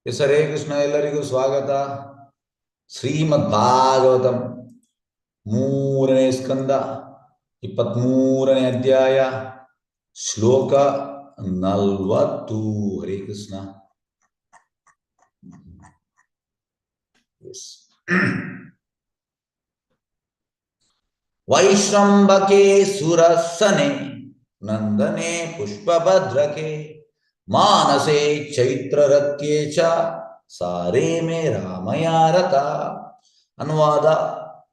S Hare Krishna. ಎಲ್ಲರಿಗೂ ಸ್ವಾಗತ. ಶ್ರೀಮದ್ ಭಾಗವತಂ 3ನೇ ಸ್ಕಂದ 23ನೇ ಅಧ್ಯಾಯ ಶ್ಲೋಕ 40. ಹರೇ ಕೃಷ್ಣ. ವೈಶ್ರಂಬಕೆ ಸುರಸನೆ ನಂದನೆ ಪುಷ್ಪಭದ್ರಕೆ ಮಾನಸೆ ಚೈತ್ರರಥ್ಯೇ ಚ ಸಾರೇ ಮೇ ರಾಮಯಾರತ. ಅನುವಾದ: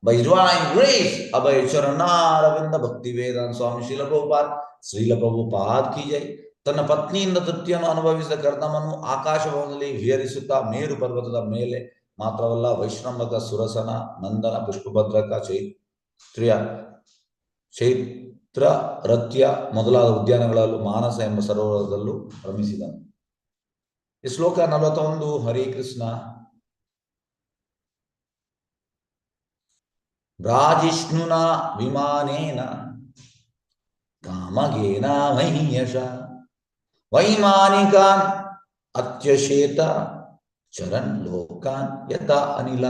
ಬೈ ಡಿವೈನ್ ಗ್ರೇಸ್ ಅಭಯ ಚರಣಾರವಿಂದ ಭಕ್ತಿ ವೇದಾಂತ ಸ್ವಾಮಿ ಶ್ರೀಲ ಪ್ರಭುಪಾದ್ ಕಿ ಜೈ. ತನ್ನ ಪತ್ನಿಯಿಂದ ತೃಪ್ತಿಯನ್ನು ಅನುಭವಿಸಿದ ಕರ್ದಮನು ಆಕಾಶಭವನದಲ್ಲಿ ವಿಹರಿಸುತ್ತಾ ಮೇರು ಪರ್ವತದ ಮೇಲೆ ಮಾತ್ರವಲ್ಲ, ವೈಶ್ರಂಬಕ, ಸುರಸನ, ನಂದನ, ಪುಷ್ಪಭದ್ರಕ, ಚೈತ್ರ ರಥ್ಯ ಮೊದಲಾದ ಉದ್ಯಾನಗಳಲ್ಲೂ ಮಾನಸ ಎಂಬ ಸರೋವರದಲ್ಲೂ ರಮಿಸಿದನು. ಈ ಶ್ಲೋಕ 41. ಹರೇ ಕೃಷ್ಣ. ರಾಜಿಷ್ಣುನ ವಿಮಾನೇನ ಕಾಮಗೇನ ಮಹೀಯಶ ವೈಮಾನಿಕಾನ್ ಅತ್ಯಶೇತ ಚರನ್ ಲೋಕಾನ್ ಯಥಾ ಅನಿಲ.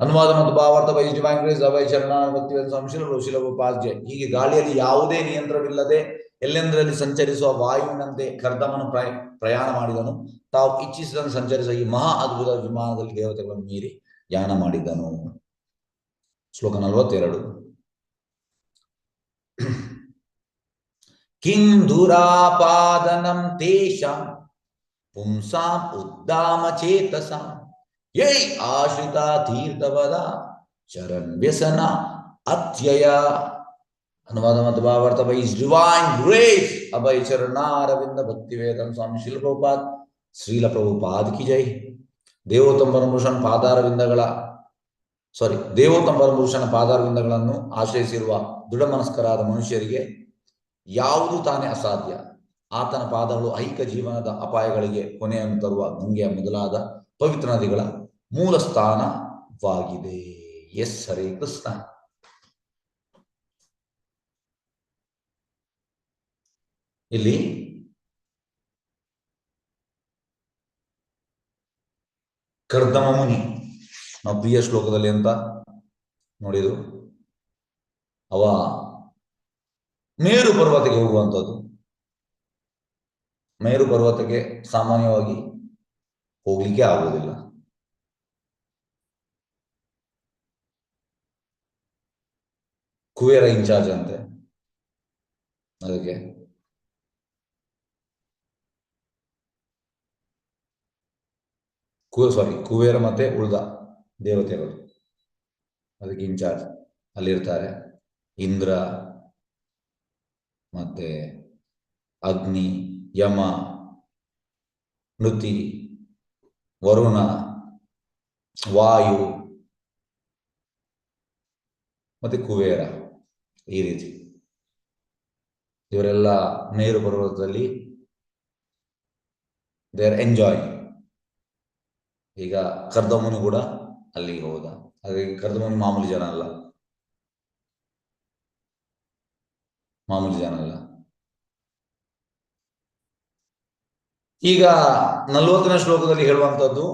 ಅನುವಾದ ಮತ್ತು ಭಾವಾರ್ಥ: ಬೈ ಡಿವೈನ್ ಗ್ರೇಸ್ ಅಭಯ ಚರಣ ಭಕ್ತಿ ವೇದಾಂತ. ಹೀಗೆ ಗಾಳಿಯಲ್ಲಿ ಯಾವುದೇ ನಿಯಂತ್ರಣವಿಲ್ಲದೆ ಎಲ್ಲೆಂದರಲ್ಲಿ ಸಂಚರಿಸುವ ವಾಯುವಿನಂತೆ ಕರ್ದಮನು ಪ್ರಯಾಣ ಮಾಡಿದನು. ತಾವು ಇಚ್ಛಿಸಿದಂತೆ ಸಂಚರಿಸುವ ಈ ಮಹಾ ಅದ್ಭುತ ವಿಮಾನದಲ್ಲಿ ದೇವತೆಗಳನ್ನು ಮೀರಿ ಯಾನ ಮಾಡಿದನು. ಶ್ಲೋಕ 42. ಕಿಂ ದುರಾಪಾದನಂ ತೇಷಾಂ ಪುಂಸಾಂ ಉದ್ದಾಮ ಚೇತಸಾಂ ಯೈ ಆಶ್ರಿತ ತೀರ್ಥವದ ಚರನ್ ವ್ಯಸನ ಅತ್ಯಯ. ಅನುವಾದ ಮತ್ತು ಭಾವಾರ್ಥ: ಬೈ ಡಿವೈನ್ ಗ್ರೇಸ್ ಅಭಯ ಚರಣಾರವಿಂದ ಭಕ್ತಿ ವೇದಾಂತ ಸ್ವಾಮಿ ಶ್ರೀಲ ಪ್ರಭುಪಾದ್ ಕಿ ಜೈ. ದೇವೋತ್ತಮ ಪರಮಪುರುಷನ ಪಾದಾರವಿಂದಗಳನ್ನು ಆಶ್ರಯಿಸಿರುವ ದೃಢ ಮನಸ್ಕರಾದ ಮನುಷ್ಯರಿಗೆ ಯಾವುದು ತಾನೇ ಅಸಾಧ್ಯ. ಆತನ ಪಾದಗಳು ಐಕ ಜೀವನದ ಅಪಾಯಗಳಿಗೆ ಕೊನೆಯನ್ನು ತರುವ ಗಂಗೆಯ ಮೊದಲಾದ ಪವಿತ್ರ ನದಿಗಳ ಮೂಲ ಸ್ಥಾನವಾಗಿದೆ. ಎಸ್ ಹರೇ ಕೃಷ್ಣ. ಇಲ್ಲಿ ಕರ್ದಮ ಮುನಿ ನಾವು ಪ್ರಿಯ ಶ್ಲೋಕದಲ್ಲಿ ಅಂತ ನೋಡಿದ್ರು, ಅವ ಮೇರು ಪರ್ವತಕ್ಕೆ ಹೋಗುವಂಥದ್ದು. ಮೇರು ಪರ್ವತಕ್ಕೆ ಸಾಮಾನ್ಯವಾಗಿ ಹೋಗ್ಲಿಕ್ಕೆ ಆಗುವುದಿಲ್ಲ. ಕುಬೇರ ಇನ್ಚಾರ್ಜ್ ಅಂತೆ ಅದಕ್ಕೆ. ಕುಬೇರ ಮತ್ತೆ ಉಳಿದ ದೇವತೆಗಳು ಅದಕ್ಕೆ ಇನ್ಚಾರ್ಜ್ ಅಲ್ಲಿರ್ತಾರೆ. ಇಂದ್ರ ಮತ್ತೆ ಅಗ್ನಿ, ಯಮ, ನೃತಿ, ವರುಣ, ವಾಯು ಮತ್ತೆ ಕುಬೇರ, ಈ ರೀತಿ ಇವರೆಲ್ಲ ಮೇರು ಪರ್ವತದಲ್ಲಿ ದೇ ಆರ್ ಎಂಜಾಯ್. ಈಗ ಕರ್ದಮುನಿ ಕೂಡ ಅಲ್ಲಿಗೆ ಹೋದ. ಹಾಗಾಗಿ ಕರ್ದಮುನಿ ಮಾಮೂಲಿ ಜನ ಅಲ್ಲ. ಈಗ 40ನೇ ಶ್ಲೋಕದಲ್ಲಿ ಹೇಳುವಂಥದ್ದು,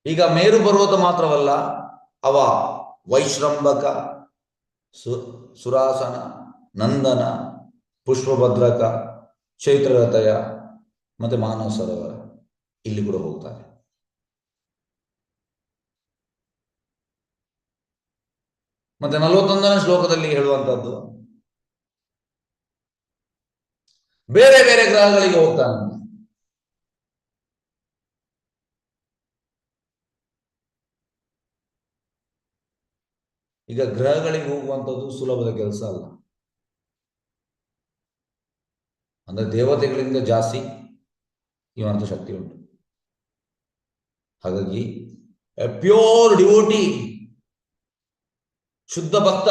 ಈಗ ಮೇರು ಪರ್ವತ ಮಾತ್ರವಲ್ಲ, ಅವ ವೈಶ್ರಂಬಕ, ಸುರಾಸನ, ನಂದನ, ಪುಷ್ಪಭದ್ರಕ, ಚೈತ್ರರಥಯ ಮತ್ತೆ ಮಾನವ ಸರೋವರ ಇಲ್ಲಿ ಕೂಡ ಹೋಗ್ತಾರೆ. ಮತ್ತೆ 41ನೇ ಶ್ಲೋಕದಲ್ಲಿ ಹೇಳುವಂತದ್ದು, ಬೇರೆ ಬೇರೆ ಗ್ರಹಗಳಿಗೆ ಹೋಗ್ತಾನೆ. ಈಗ ಗ್ರಹಗಳಿಗೆ ಹೋಗುವಂಥದ್ದು ಸುಲಭದ ಕೆಲಸ ಅಲ್ಲ. ಅಂದ್ರೆ ದೇವತೆಗಳಿಂದ ಜಾಸ್ತಿ ಇವಂತ ಶಕ್ತಿ ಉಂಟು. ಹಾಗಾಗಿ ಪ್ಯೂರ್ ಡಿವೋಟಿ, ಶುದ್ಧ ಭಕ್ತ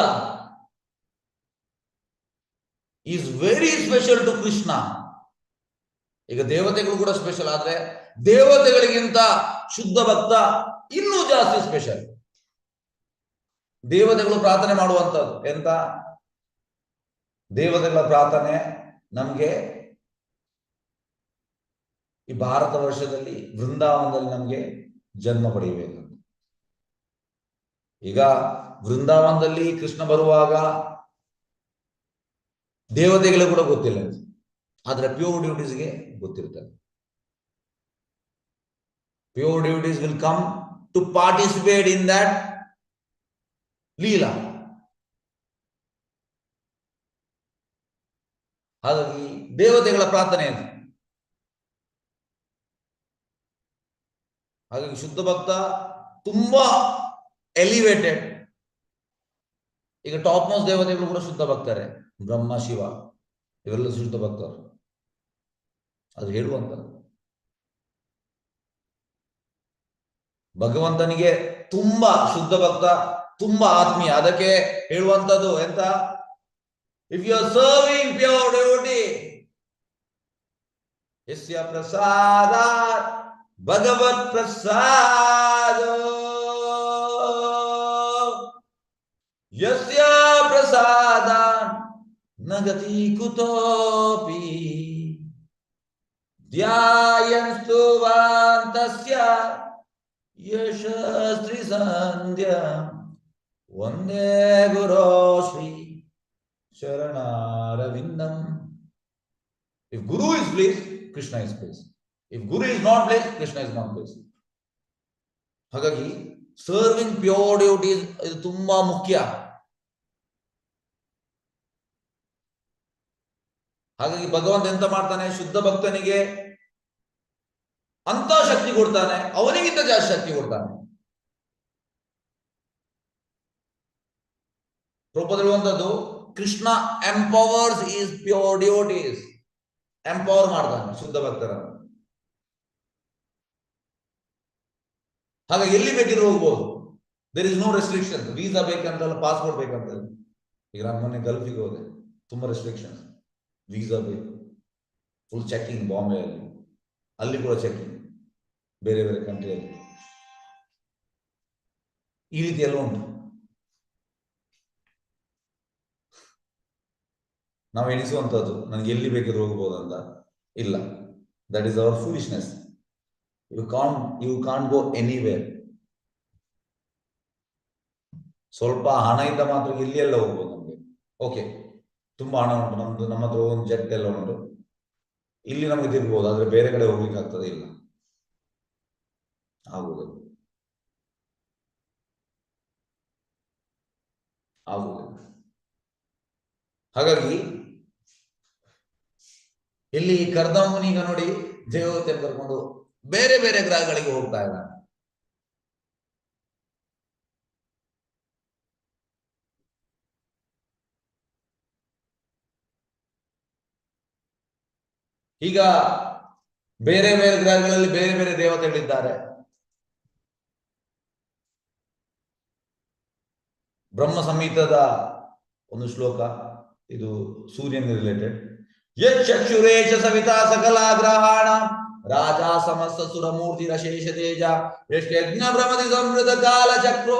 is very special to Krishna. ಈಗ ದೇವತೆಗಳು ಕೂಡ ಸ್ಪೆಷಲ್, ಆದ್ರೆ ದೇವತೆಗಳಿಗಿಂತ ಶುದ್ಧ ಭಕ್ತ ಇನ್ನೂ ಜಾಸ್ತಿ ಸ್ಪೆಷಲ್. ದೇವತೆಗಳು ಪ್ರಾರ್ಥನೆ ಮಾಡುವಂಥದ್ದು ಎಂತ? ದೇವತೆಗಳ ಪ್ರಾರ್ಥನೆ ನಮಗೆ ಈ ಭಾರತ ವರ್ಷದಲ್ಲಿ ವೃಂದಾವನದಲ್ಲಿ ನಮಗೆ ಜನ್ಮ ಪಡೆಯಬೇಕು. ಈಗ ವೃಂದಾವನದಲ್ಲಿ ಕೃಷ್ಣ ಬರುವಾಗ ದೇವತೆಗಳು ಕೂಡ ಗೊತ್ತಿಲ್ಲ, ಆದ್ರೆ ಪ್ಯೂರ್ ಡ್ಯೂಟೀಸ್ಗೆ ಗೊತ್ತಿರ್ತಾರೆ. Pure duties will come to participate in that leela. ಹಾಗಾಗಿ ದೇವತೆಗಳ ಪ್ರಾರ್ಥನೆ ಇದೆ. ಹಾಗಾಗಿ ಶುದ್ಧ ಭಕ್ತ ತುಂಬಾ ಎಲಿವೇಟೆಡ್. ಈಗ ಟಾಪ್ ಮೋಸ್ಟ್ ದೇವತೆಗಳು ಕೂಡ ಶುದ್ಧ ಭಕ್ತರೆ, ಬ್ರಹ್ಮ ಶಿವ ಇವೆಲ್ಲ ಶುದ್ಧ ಭಕ್ತರು. ಅದು ಹೇಳುವಂತ ಭಗವಂತನಿಗೆ ತುಂಬಾ ಶುದ್ಧ ಭಕ್ತ, ತುಂಬಾ ಆತ್ಮೀಯ. ಅದಕ್ಕೆ ಹೇಳುವಂತದ್ದು ಎಂತ, if you are serving pure devotee, ಯಸ್ಯ ಪ್ರಸಾದ ಭಗವತ್ ಪ್ರಸಾದ, ಯಸ್ಯ ಪ್ರಸಾದ ನಗತಿ ಕುತೋಪಿ, ಧ್ಯಾಯನ್ಸ್ತು ವಾಂತಸ್ಯ ಯಶಸ್ತ್ರಿ Sandhya, Vande ಗುರೋ Shri ಶರಣಾರವಿಂದಂ. If Guru is pleased, Krishna is pleased. If Guru is not pleased, Krishna is not pleased. ಹಾಗಾಗಿ ಸರ್ವಿಂಗ್ ಪ್ಯೂರ್ ಡ್ಯೂಟೀಸ್ ಇದು ತುಂಬಾ ಮುಖ್ಯ. ಹಾಗಾಗಿ ಭಗವಂತ ಎಂತ ಮಾಡ್ತಾನೆ, ಶುದ್ಧ ಭಕ್ತನಿಗೆ ಅಂತ ಶಕ್ತಿ ಕೊಡ್ತಾನೆ, ಅವನಿಗಿಂತ ಜಾಸ್ತಿ ಶಕ್ತಿ ಕೊಡ್ತಾನೆ. ಪ್ರಭುಪಾದ ಹೇಳುವಂತದ್ದು, Krishna empowers is pure devotees. Empower ಮಾಡ್ತಾನೆ ಶುದ್ಧ ಭಕ್ತರನ್ನು. ಹಾಗಾಗಿ ಎಲ್ಲಿ ಬೇಕಿದ್ರು ಹೋಗ್ಬೋದು. There is no restriction. Visa ಬೇಕಂತಲ್ಲ, ಪಾಸ್ಪೋರ್ಟ್ ಬೇಕಂತಲ್ಲ. ಈಗ ನಾನು ಮೊನ್ನೆ ಗಲ್ಫಿಗೆ ಹೋದೆ, ತುಂಬಾ ರೆಸ್ಟ್ರಿಕ್ಷನ್ಸ್. ವೀಸಾ ಬೇಕು, ಫುಲ್ ಚೆಕಿಂಗ್. ಬಾಂಬೆಯಲ್ಲಿ ಅಲ್ಲಿ ಕೂಡ ಚೆಕಿಂಗ್, ಬೇರೆ ಬೇರೆ ಕಂಟ್ರಿಯಲ್ಲಿ ಈ ರೀತಿ ಎಲ್ಲ ಉಂಟು. ನಾವು ಎಣಿಸುವಂತದ್ದು ನನಗೆ ಎಲ್ಲಿ ಬೇಕಿದ್ರು ಹೋಗ್ಬೋದಂತ ಇಲ್ಲ. That is our foolishness. You can't go anywhere. ಸ್ವಲ್ಪ ಹಣ ಇದ್ದ ಮಾತ್ರ ಇಲ್ಲಿ ಎಲ್ಲ ಹೋಗ್ಬೋದು ನಮ್ಗೆ. ಓಕೆ, ತುಂಬಾ ಹಣ ಉಂಟು, ನಮ್ಮ ಹತ್ರ ಒಂದು ಜೆಟ್ ಎಲ್ಲ ಉಂಟು, ಇಲ್ಲಿ ನಮಗೆ ತಿರ್ಬೋದು, ಆದ್ರೆ ಬೇರೆ ಕಡೆ ಹೋಗ್ಲಿಕ್ಕೆ ಆಗ್ತದೆ ಇಲ್ಲ, ಆಗುವುದಿಲ್ಲ. ಹಾಗಾಗಿ ಇಲ್ಲಿ ಕರ್ದಮ್ಮನೀಗ ನೋಡಿ, ದೇವತೆಯನ್ನು ಕರ್ಕೊಂಡು ಬೇರೆ ಬೇರೆ ಗ್ರಹಗಳಿಗೆ ಹೋಗ್ತಾ ಇದ್ದಾನೆ. ಈಗ ಬೇರೆ ಬೇರೆ ಗ್ರಹಗಳಲ್ಲಿ ಬೇರೆ ಬೇರೆ ದೇವತೆಗಳಿದ್ದಾರೆ. ಬ್ರಹ್ಮ ಸಂಹಿತದ ಒಂದು ಶ್ಲೋಕ, ಇದು ಸೂರ್ಯನಿಗೆ ರಿಲೇಟೆಡ್. ಯಕ್ಷುರೇಶ ಸವಿತಾ ಸಕಲ ಗ್ರಹಾಣ ರಾಜ ಸಮಸ್ತ ಸುರಮೂರ್ತಿ ರಶೇಷ ತೇಜ ಯಜ್ಞ ಭ್ರಮತಿ ಸಂವೃತ ಕಾಲ ಚಕ್ರೋ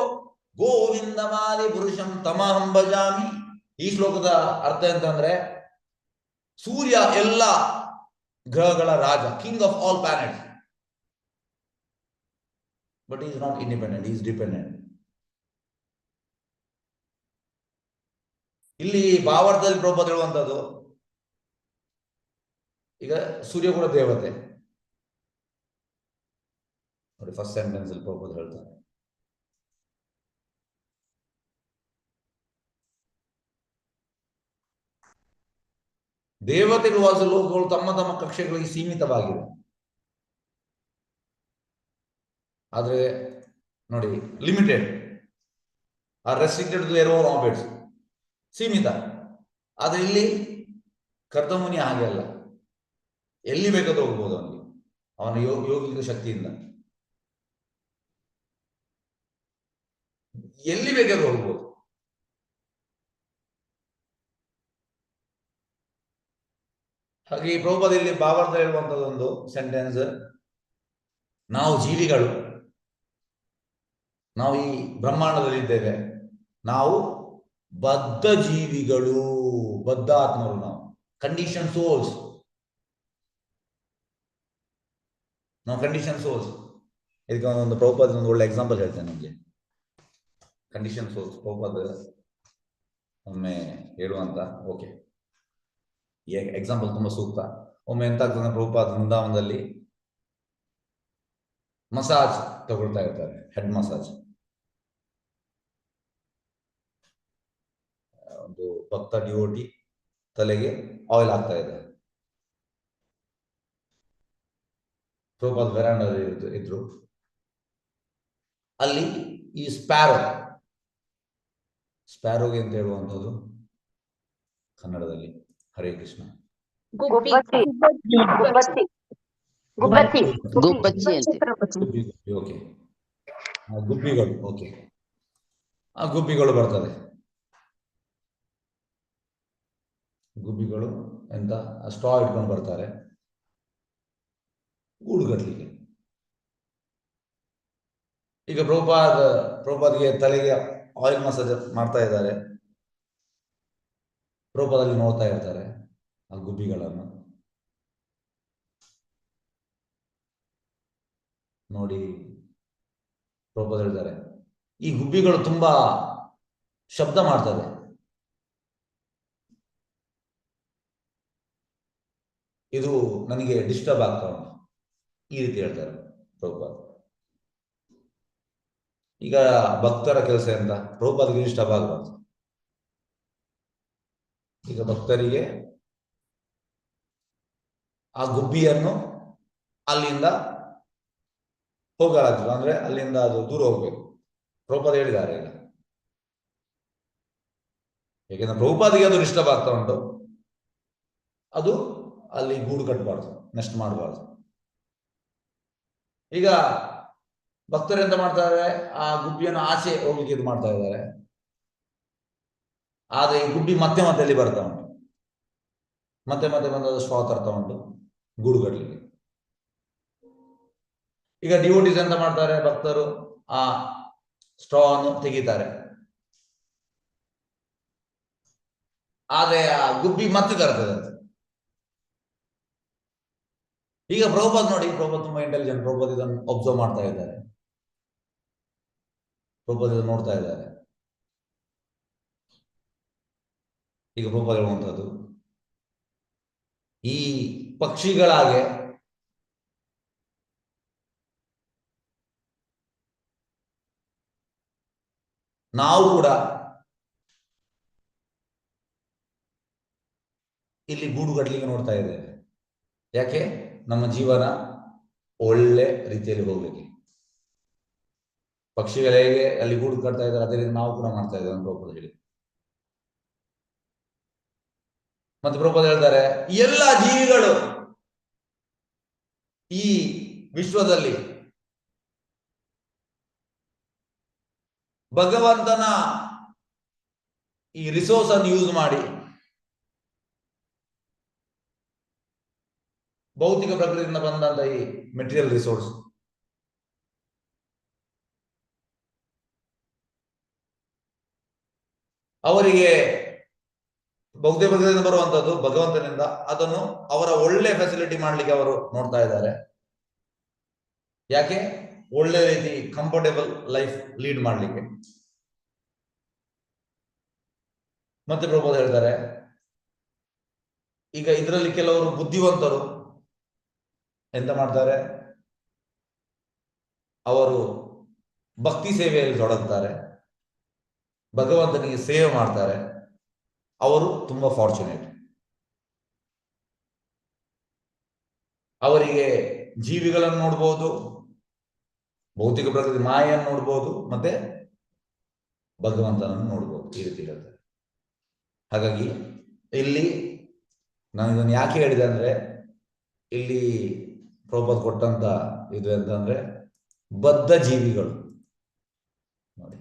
ಗೋವಿಂದಮಾದಿ ಪುರುಷಂ ತಮಹಂ ಭಜಾಮಿ. ಈ ಶ್ಲೋಕದ ಅರ್ಥ ಎಂತಂದ್ರೆ, ಸೂರ್ಯ ಎಲ್ಲ ಗ್ರಹಗಳ ರಾಜ, king of all planets. But is not independent, is dependent. ಇಲ್ಲಿ ಭಾವಾರ್ಥದಲ್ಲಿ ಪ್ರಭುಪಾದ ಹೇಳುವಂತದ್ದು, ಈಗ ಸೂರ್ಯ ಕೂಡ ದೇವತೆ ನೋಡಿ. ಫಸ್ಟ್ ಸೆಂಟೆನ್ಸ್ ಅಲ್ಲಿ ಪ್ರಭುಪಾದ ಹೇಳ್ತಾರೆ, ದೇವತೆಗಳು ವಾಸ ಲೋಕಗಳು ತಮ್ಮ ತಮ್ಮ ಕಕ್ಷೆಗಳಿಗೆ ಸೀಮಿತವಾಗಿದೆ. ಆದ್ರೆ ನೋಡಿ, limited or restricted to their own orbits, ಸೀಮಿತ. ಆದ್ರೆ ಇಲ್ಲಿ ಕರ್ದಮುನಿ ಹಾಗೆ ಅಲ್ಲ, ಎಲ್ಲಿ ಬೇಕಾದ್ರೂ ಹೋಗ್ಬೋದು ಅವನಿಗೆ, ಅವನ ಯೋಗಿಕ ಶಕ್ತಿಯಿಂದ ಎಲ್ಲಿ ಬೇಕಾದ್ರೂ ಹೋಗ್ಬೋದು. ಹಾಗೆ ಈ ಪ್ರಭುಪಾದಲ್ಲಿ ಭಾವಾರ್ಥ ಹೇಳುವಂತದ್ದೊಂದು ಸೆಂಟೆನ್ಸ್, ನಾವು ಜೀವಿಗಳು, ನಾವು ಈ ಬ್ರಹ್ಮಾಂಡದಲ್ಲಿ ಇದ್ದೇವೆ, ನಾವು ಬದ್ಧ ಜೀವಿಗಳು, ಬದ್ಧ ಆತ್ಮರು, ನಾವು ಕಂಡೀಷನ್ ಸೋಲ್ಸ್. ನಾವು ಕಂಡೀಷನ್ ಸೋರ್ಸ್. ಇದಕ್ಕೆ ಒಂದು ಪ್ರಭುಪಾದ ಒಂದು ಒಳ್ಳೆ ಎಕ್ಸಾಂಪಲ್ ಹೇಳ್ತೇನೆ ನಿಮಗೆ. ಕಂಡೀಷನ್ ಸೋರ್ಸ್ ಪ್ರಭುಪಾದ ಒಮ್ಮೆ ಹೇಳುವಂತ. ಓಕೆ, ಈ ಎಕ್ಸಾಂಪಲ್ ತುಂಬಾ ಸೂಕ್ತ. ಒಮ್ಮೆ ಎಂತ ಆಗ್ತದೆ, ಪ್ರಭುಪಾದ ವೃಂದಾವನದಲ್ಲಿ ಮಸಾಜ್ ತಗೊಳ್ತಾ ಇರ್ತಾರೆ, ಹೆಡ್ ಮಸಾಜ್. ಒಂದು ಭಕ್ತ ಡಿವೋಟಿ ತಲೆಗೆ ಆಯಿಲ್ ಆಗ್ತಾ ಇದೆ. ಪ್ರಭುಪಾದ ವೆರಾಂಡಲ್ಲಿ ಇದ್ರು. ಅಲ್ಲಿ ಈ ಸ್ಪ್ಯಾರೋಗೆ ಅಂತ ಹೇಳುವಂಥದ್ದು ಕನ್ನಡದಲ್ಲಿ ಹರೇ ಕೃಷ್ಣ, ಗುಬ್ಬಚ್ಚಿ ಓಕೆ, ಗುಬ್ಬಿಗಳು. ಓಕೆ, ಆ ಗುಬ್ಬಿಗಳು ಬರ್ತದೆ. ಗುಬ್ಬಿಗಳು ಎಂತ ಸ್ಟ್ರಾ ಇಟ್ಕೊಂಡು ಬರ್ತಾರೆ ಗೂಡು ಕಟ್ಟಲಿಕ್ಕೆ. ಈಗ ಪ್ರಭುಪಾದ್ಗೆ ತಲೆಗೆ ಆಯಿಲ್ ಮಸಾಜ್ ಮಾಡ್ತಾ ಇದ್ದಾರೆ. ಪ್ರಭುಪಾದಲ್ಲಿ ನೋಡ್ತಾ ಇರ್ತಾರೆ ಆ ಗುಬ್ಬಿಗಳನ್ನು. ನೋಡಿ ಪ್ರಭುಪಾದ ಹೇಳ್ತಾರೆ, ಈ ಗುಬ್ಬಿಗಳು ತುಂಬಾ ಶಬ್ದ ಮಾಡ್ತದೆ. ಇದು ನನಗೆ ಡಿಸ್ಟರ್ಬ್ ಆಗ್ತಾ ಉಂಟು. ಈ ರೀತಿ ಹೇಳ್ತಾರೆ ಪ್ರಭುಪಾದ. ಈಗ ಭಕ್ತರ ಕೆಲಸ ಎಂತ, ಪ್ರಭುಪಾದಗೆ ಡಿಸ್ಟರ್ಬ್ ಆಗಬಾರ್ದು. ಈಗ ಭಕ್ತರಿಗೆ ಆ ಗುಬ್ಬಿಯನ್ನು ಅಲ್ಲಿಂದ ಹೋಗಲಾಗ್ತದೆ, ಅಂದ್ರೆ ಅಲ್ಲಿಂದ ಅದು ದೂರ ಹೋಗ್ಬೇಕು. ಪ್ರಭುಪಾದ ಹೇಳಿದ್ದಾರೆ ಈಗ. ಯಾಕೆಂದ್ರೆ ಪ್ರಭುಪಾದಿಗೆ ಅದು ಡಿಸ್ಟರ್ಬ್ ಆಗ್ತಾ ಉಂಟು, ಅದು ಅಲ್ಲಿ ಗೂಡು ಕಟ್ಟಬಾರ್ದು, ನೆಸ್ಟ್ ಮಾಡಬಾರ್ದು. ಈಗ ಭಕ್ತರು ಎಂತ ಮಾಡ್ತಾರೆ, ಆ ಗುಬ್ಬಿಯನ್ನು ಆಚೆ ಹೋಗ್ಲಿಕ್ಕೆ ಇದು ಮಾಡ್ತಾ ಇದ್ದಾರೆ. ಆದ್ರೆ ಈ ಗುಬ್ಬಿ ಮತ್ತೆ ಅಲ್ಲಿ ಬರ್ತಾ ಉಂಟು, ಮತ್ತೆ ಬಂದದ್ದು ಸ್ಟ್ರಾ ತರ್ತಾ ಉಂಟು ಗೂಡು ಕಟ್ಟಲಿಕ್ಕೆ. ಈಗ ಡಿವೋಟೀಸ್ ಎಂತ ಮಾಡ್ತಾರೆ, ಭಕ್ತರು ಆ ಸ್ಟ್ರಾ ಅನ್ನು ತೆಗಿತಾರೆ. ಆದ್ರೆ ಆ ಗುಬ್ಬಿ ಮತ್ತೆ ತರ್ತದೆ. ಈಗ ಪ್ರಭುಪಾದ್ ನೋಡಿ, ಪ್ರಭುಪಾದ್ ತುಂಬಾ ಇಂಟೆಲಿಜೆಂಟ್. ಪ್ರಭುಪಾದ್ ಇದನ್ನು ಅಬ್ಸರ್ವ್ ಮಾಡ್ತಾ ಇದ್ದಾರೆ, ಪ್ರಭುಪಾದ್ ಇದನ್ನು ನೋಡ್ತಾ ಇದ್ದಾರೆ. ಈಗ ಪ್ರಭುಪಾದ್ ಹೇಳುವಂಥದ್ದು, ಈ ಪಕ್ಷಿಗಳಾಗೆ ನಾವು ಕೂಡ ಇಲ್ಲಿ ಗೂಡು ಕಟ್ಟಲಿಕ್ಕೆ ನೋಡ್ತಾ ಇದ್ದೇವೆ. ಯಾಕೆ? ನಮ್ಮ ಜೀವನ ಒಳ್ಳೆ ರೀತಿಯಲ್ಲಿ ಹೋಗ್ಲಿಕ್ಕೆ. ಪಕ್ಷಿಗಳು ಹೇಗೆ ಅಲ್ಲಿ ಗೂಡು ಕಟ್ತಾ ಇದ್ದಾರೆ, ಅದೇ ರೀತಿ ನಾವು ಕೂಡ ಮಾಡ್ತಾ ಇದ್ದೇವೆ ಅಂತ ಪ್ರಭುಪಾದ ಹೇಳಿ. ಮತ್ತೆ ಪ್ರಭುಪಾದ ಹೇಳ್ತಾರೆ, ಎಲ್ಲ ಜೀವಿಗಳು ಈ ವಿಶ್ವದಲ್ಲಿ ಭಗವಂತನ ಈ ರಿಸೋರ್ಸ್ ಅನ್ನು ಯೂಸ್ ಮಾಡಿ, ಭೌತಿಕ ಪ್ರಕೃತಿಯಿಂದ ಬಂದಂತ ಈ ಮೆಟೀರಿಯಲ್ ರಿಸೋರ್ಸ್, ಅವರಿಗೆ ಭೌತಿಕ ಪ್ರಕೃತಿಯಿಂದ ಬರುವಂತದ್ದು ಭಗವಂತನಿಂದ, ಅದನ್ನು ಅವರ ಒಳ್ಳೆ ಫೆಸಿಲಿಟಿ ಮಾಡ್ಲಿಕ್ಕೆ ಅವರು ನೋಡ್ತಾ ಇದ್ದಾರೆ. ಯಾಕೆ? ಒಳ್ಳೆ ರೀತಿ ಕಂಫರ್ಟೇಬಲ್ ಲೈಫ್ ಲೀಡ್ ಮಾಡ್ಲಿಕ್ಕೆ. ಮತ್ತೆ ಪ್ರಭುಪಾದ ಹೇಳ್ತಾರೆ, ಈಗ ಇದರಲ್ಲಿ ಕೆಲವರು ಬುದ್ಧಿವಂತರು ಎಂತ ಮಾಡ್ತಾರೆ, ಅವರು ಭಕ್ತಿ ಸೇವೆಯಲ್ಲಿ ತೊಡಗ್ತಾರೆ, ಭಗವಂತನಿಗೆ ಸೇವೆ ಮಾಡ್ತಾರೆ. ಅವರು ತುಂಬಾ ಫಾರ್ಚುನೇಟ್. ಅವರಿಗೆ ಜೀವಿಗಳನ್ನು ನೋಡ್ಬೋದು, ಭೌತಿಕ ಪ್ರಕೃತಿ ಮಾಯೆಯನ್ನು ನೋಡ್ಬೋದು, ಮತ್ತೆ ಭಗವಂತನನ್ನು ನೋಡ್ಬೋದು. ಈ ರೀತಿ ಹೇಳ್ತಾರೆ. ಹಾಗಾಗಿ ಇಲ್ಲಿ ನಾನು ಇದನ್ನು ಯಾಕೆ ಹೇಳಿದೆ ಅಂದ್ರೆ, ಇಲ್ಲಿ ಪ್ರಭುಪಾದ ಕೊಟ್ಟಂತ ಇದು ಅಂತಂದ್ರೆ ಬದ್ಧ ಜೀವಿಗಳು ನೋಡಿ.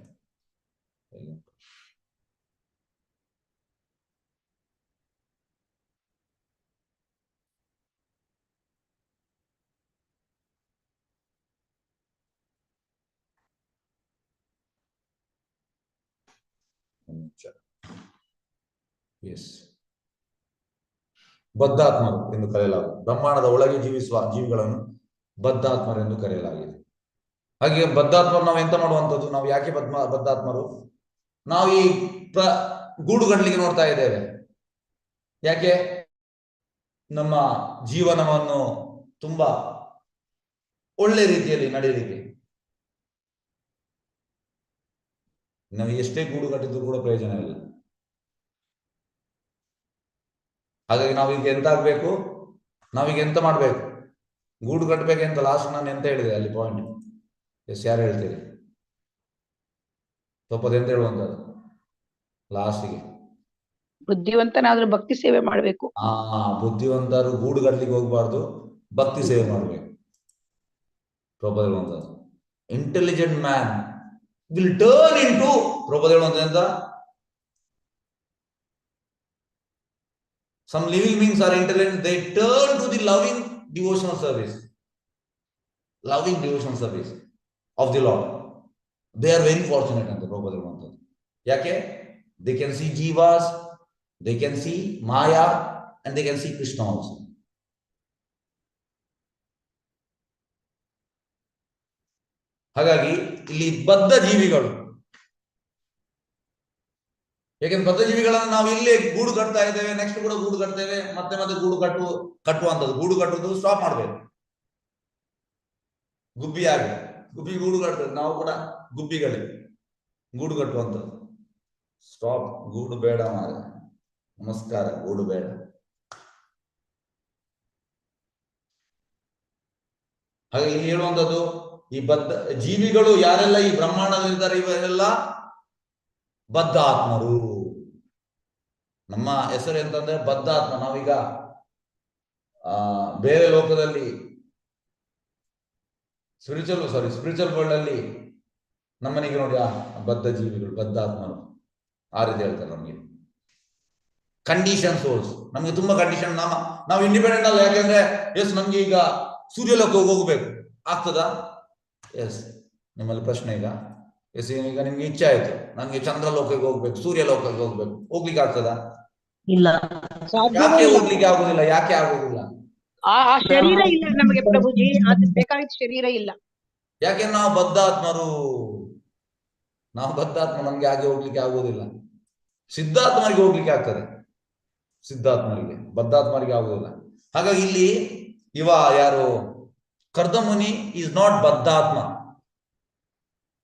ಎಸ್, ಬದ್ಧಾತ್ಮರು ಎಂದು ಕರೆಯಲಾಗುವುದು. ಬ್ರಹ್ಮಾಂಡದ ಒಳಗೆ ಜೀವಿಸುವ ಜೀವಿಗಳನ್ನು ಬದ್ಧಾತ್ಮರೆಂದು ಕರೆಯಲಾಗಿದೆ. ಹಾಗೆ ಬದ್ಧಾತ್ಮರು ನಾವು ಎಂತ ಮಾಡುವಂಥದ್ದು? ನಾವು ಯಾಕೆ ಬದ್ಧಾತ್ಮರು? ನಾವು ಈ ಗೂಡುಗಟ್ಟಲಿಕ್ಕೆ ನೋಡ್ತಾ ಇದ್ದೇವೆ. ಯಾಕೆ? ನಮ್ಮ ಜೀವನವನ್ನು ತುಂಬಾ ಒಳ್ಳೆ ರೀತಿಯಲ್ಲಿ ನಡೆಯಲಿಕ್ಕೆ. ನಾವು ಎಷ್ಟೇ ಗೂಡು ಕಟ್ಟಿದ್ರು ಕೂಡ ಪ್ರಯೋಜನ ಇಲ್ಲ. ಹಾಗಾಗಿ ನಾವೀಗ ಎಂತ ಆಗ್ಬೇಕು? ನಾವೀಗ ಎಂತ ಮಾಡ್ಬೇಕು? ಗೂಡು ಕಟ್ಟಬೇಕೆಂತ ಲಾಸ್ಟ್ ನಾನು ಎಂತ ಹೇಳಿದೆ ಅಲ್ಲಿ ಪಾಯಿಂಟ್? ಯಾರು ಹೇಳ್ತೀರಿ? ಎಂತ ಹೇಳುವಂತದ್ದು ಲಾಸ್ಟಿಗೆ? ಬುದ್ಧಿವಂತನಾದ್ರೂ ಭಕ್ತಿ ಸೇವೆ ಮಾಡಬೇಕು. ಬುದ್ಧಿವಂತರು ಗೂಡು ಕಟ್ಟಲಿಕ್ಕೆ ಹೋಗ್ಬಾರ್ದು, ಭಕ್ತಿ ಸೇವೆ ಮಾಡಬೇಕು. ಹೇಳುವಂತದ್ದು intelligent man will turn into ಹೇಳುವಂತ some living beings are intelligent, they turn to the loving devotional service of the Lord. They are very fortunate ಅಂತ Prabhupada ಹೇಳುವಂತದ್ದು. ಯಾಕೆ? They can see jivas, they can see Maya, and they can see Krishna also. ಹಾಗಾಗಿ ಇಲ್ಲಿ ಬದ್ಧ ಜೀವಿಗಳು, ಯಾಕೆಂದ್ರೆ ಬದ್ಧ ಜೀವಿಗಳನ್ನು ನಾವು ಇಲ್ಲೇ ಗೂಡು ಕಟ್ತಾ ಇದ್ದೇವೆ, ನೆಕ್ಸ್ಟ್ ಕೂಡ ಗೂಡು ಕಟ್ತೇವೆ, ಮತ್ತೆ ಗೂಡು ಕಟ್ಟುವಂಥದ್ದು. ಗೂಡು ಕಟ್ಟುವುದು ಸ್ಟಾಪ್ ಮಾಡ್ಬೇಕು. ಗುಬ್ಬಿ ಗೂಡು ಕಟ್ತದೆ, ನಾವು ಕೂಡ ಗುಬ್ಬಿಗಳೇ ಗೂಡು ಕಟ್ಟುವಂಥದ್ದು. ಸ್ಟಾಪ್, ಗೂಡು ಬೇಡ ಮಾರ, ನಮಸ್ಕಾರ, ಗೂಡು ಬೇಡ. ಹಾಗೆ ಇಲ್ಲಿ ಹೇಳುವಂಥದ್ದು, ಈ ಬದ್ಧ ಜೀವಿಗಳು ಯಾರೆಲ್ಲ ಈ ಬ್ರಹ್ಮಾಂಡದಲ್ಲಿದ್ದಾರೆ ಇವರೆಲ್ಲ ಬದ್ಧ ಆತ್ಮರು. ನಮ್ಮ ಹೆಸರು ಎಂತಂದ್ರೆ ಬದ್ಧ ಆತ್ಮ. ನಾವೀಗ ಬೇರೆ ಲೋಕದಲ್ಲಿ ಸ್ಪಿರಿಚುವಲ್ ವರ್ಲ್ಡ್ ಅಲ್ಲಿ ನಮ್ಮನಿಗೆ ನೋಡಿ ಬದ್ಧ ಜೀವಿಗಳು, ಬದ್ಧ ಆತ್ಮರು ಆ ರೀತಿ ಹೇಳ್ತಾರೆ. ನಮಗೆ ಕಂಡೀಷನ್ ಸೋರ್ಸ್, ನಮ್ಗೆ ತುಂಬಾ ಕಂಡೀಷನ್. ನಾವು ಇಂಡಿಪೆಂಡೆಂಟ್ ಅಲ್ಲ. ಯಾಕೆಂದ್ರೆ ನಮ್ಗೆ ಈಗ ಸೂರ್ಯಲೋಕಕ್ಕೆ ಹೋಗ್ಬೇಕು, ಆಗ್ತದಾ? ನಿಮ್ಮಲ್ಲಿ ಪ್ರಶ್ನೆ ಈಗ ಈಗ ನಿಮ್ಗೆ ಇಚ್ಛೆ ಆಯ್ತು, ನನ್ಗೆ ಚಂದ್ರಲೋಕಕ್ಕೆ ಹೋಗ್ಬೇಕು, ಸೂರ್ಯಲೋಕಕ್ಕೆ ಹೋಗ್ಬೇಕು, ಹೋಗ್ಲಿಕ್ಕೆ ಆಗ್ತದಾ? ಇಲ್ಲ. ಯಾಕೆ ಹೋಗ್ಲಿಕ್ಕೆ ಆಗುದಿಲ್ಲ? ಯಾಕೆ ಆಗುದಿಲ್ಲ? ಆ ಶರೀರ ಇಲ್ಲ ನಮಗೆ ಪ್ರಭುಜಿ, ಅದು ಬೇಕಾಗಿದ್ದ ಶರೀರ ಇಲ್ಲ. ಯಾಕೆ? ನಾವು ಬದ್ಧಾತ್ಮರು. ನಮ್ಗೆ ಹಾಗೆ ಹೋಗ್ಲಿಕ್ಕೆ ಆಗುವುದಿಲ್ಲ. ಸಿದ್ಧಾತ್ಮರಿಗೆ ಹೋಗ್ಲಿಕ್ಕೆ ಆಗ್ತದೆ, ಬದ್ಧಾತ್ಮರಿಗೆ ಆಗುದಿಲ್ಲ. ಹಾಗಾಗಿ ಇಲ್ಲಿ ಯಾರು ಕರ್ದಮುನಿ ಈಸ್ ನಾಟ್ ಬದ್ಧಾತ್ಮ,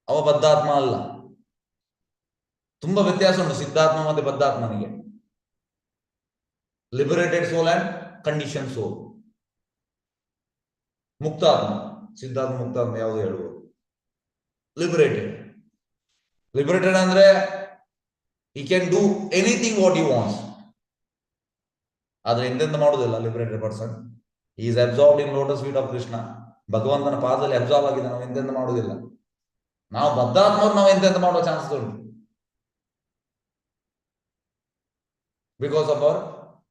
ಅವ ಬದ್ಧಾತ್ಮ ಅಲ್ಲ. ತುಂಬಾ ವ್ಯತ್ಯಾಸ ಉಂಟು ಸಿದ್ಧಾತ್ಮ ಮತ್ತೆ ಬದ್ಧಾತ್ಮನಿಗೆ. ಲಿಬರೇಟೆಡ್ ಸೋಲ್ ಅಂಡ್ ಕಂಡೀಷನ್ ಸೋಲ್. ಮುಕ್ತಾತ್ಮ, ಸಿದ್ಧಾತ್ಮ ಮುಕ್ತಾತ್ಮ ಯಾವುದು ಹೇಳುವುದು? ಲಿಬರೇಟೆಡ್ ಅಂದ್ರೆ he can do anything what he wants. ಆದ್ರೆ ಎಂತೆಂತ ಮಾಡುವುದಿಲ್ಲ liberated person. he is absorbed in lotus feet of Krishna. ಭಗವಂತನ ಪಾದದಲ್ಲಿ ಅಬ್ಸಾರ್ವ್ ಆಗಿದೆ. ನಾವು ಎಂತೆಂತ ಮಾಡುವುದಿಲ್ಲ. ನಾವು ಬದ್ಧಾತ್ಮರು, ನಾವು ಎಂತೆಂತ ಮಾಡುವ ಚಾನ್ಸಸ್ ಉಂಟು. Because of our